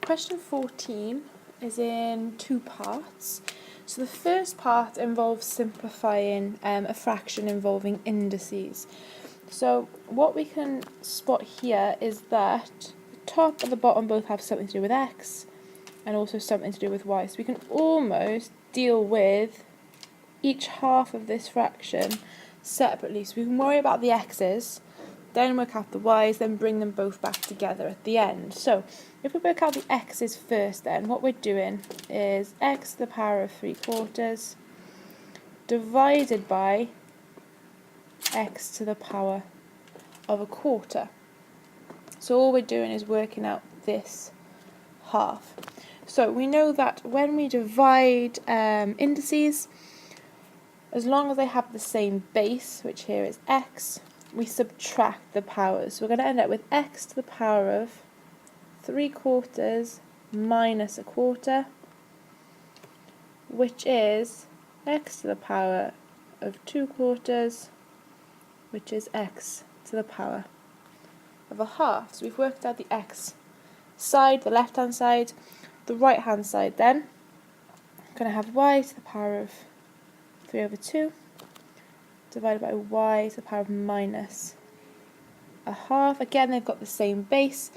question 14 is in two parts. So the first part involves simplifying a fraction involving indices. So what we can spot here is that the top and the bottom both have something to do with x and also something to do with y. So we can almost deal with each half of this fraction separately. So we can worry about the x's, then work out the y's, then bring them both back together at the end. So if we work out the x's first, then what we're doing is x to the power of 3/4 divided by x to the power of 1/4. So all we're doing is working out this half. So we know that when we divide indices, as long as they have the same base, which here is x, we subtract the powers. So we're going to end up with x to the power of 3/4 minus 1/4, which is x to the power of 2/4, which is x to the power of 1/2. So we've worked out the x side, the left hand side. The right hand side then, I'm going to have y to the power of 3/2 divided by y to the power of minus 1/2. Again, they've got the same base,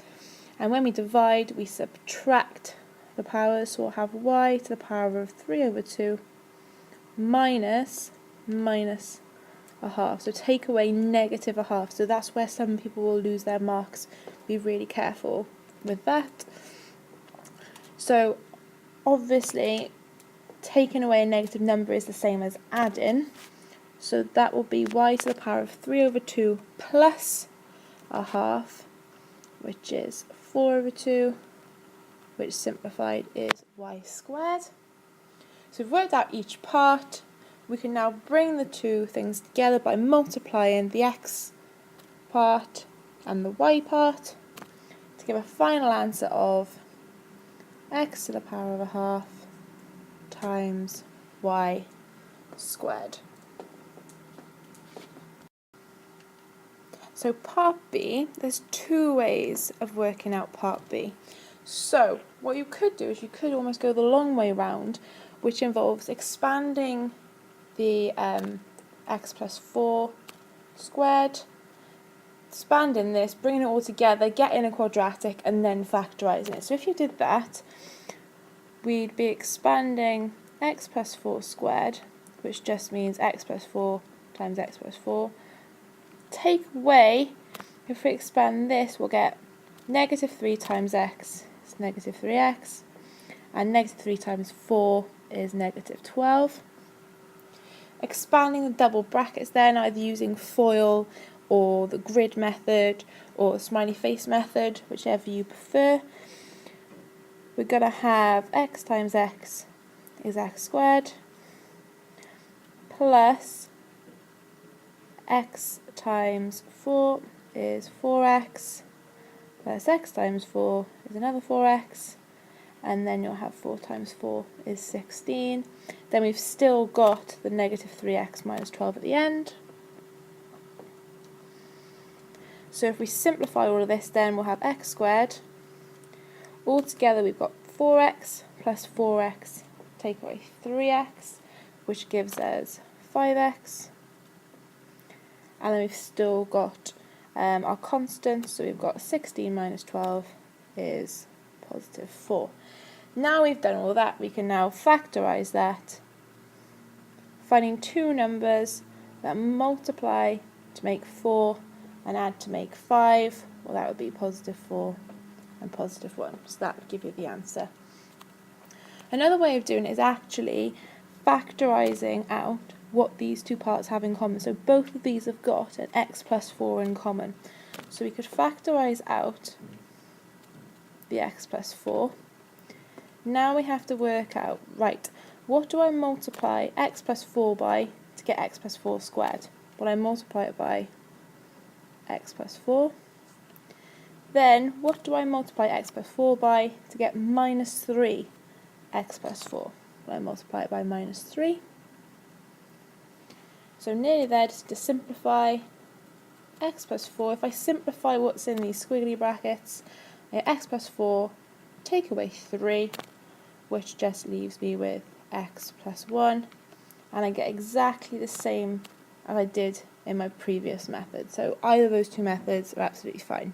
and when we divide, we subtract the powers, so we'll have y to the power of 3/2 minus 1/2. So take away negative 1/2. So that's where some people will lose their marks. Be really careful with that. So obviously, taking away a negative number is the same as adding. So that will be y to the power of 3/2 plus 1/2, which is 4/2, which simplified is y squared. So we've worked out each part. We can now bring the two things together by multiplying the x part and the y part to give a final answer of x to the power of 1/2 times y squared. So part B, there's two ways of working out part B. So what you could do is you could almost go the long way round, which involves expanding the x plus 4 squared, expanding this, bringing it all together, getting a quadratic, and then factorising it. So if you did that, we'd be expanding x plus 4 squared, which just means x plus 4 times x plus 4. Take away, if we expand this, we'll get negative 3 times x is negative 3x, and negative 3 times 4 is negative 12. Expanding the double brackets then, either using FOIL or the grid method or the smiley face method, whichever you prefer. We're going to have x times x is x squared plus x times 4 is 4x plus x times 4 is another 4x, and then you'll have 4 times 4 is 16. Then we've still got the negative 3x minus 12 at the end. So if we simplify all of this, then we'll have x squared. Altogether we've got 4x plus 4x, take away 3x, which gives us 5x. And then we've still got our constants, so we've got 16 minus 12 is positive 4. Now we've done all that, we can now factorise that, finding two numbers that multiply to make 4 and add to make 5. Well, that would be positive 4 and positive 1, so that would give you the answer. Another way of doing it is actually factorising out what these two parts have in common. So both of these have got an x plus 4 in common. So we could factorise out the x plus 4. Now we have to work out, right, what do I multiply x plus 4 by to get x plus 4 squared? Well, I multiply it by x plus 4. Then what do I multiply x plus 4 by to get minus 3 x plus 4? Well, I multiply it by minus 3. So nearly there, just to simplify, x plus 4, if I simplify what's in these squiggly brackets, I get x plus 4 take away 3, which just leaves me with x plus 1, and I get exactly the same as I did in my previous method. So either of those two methods are absolutely fine.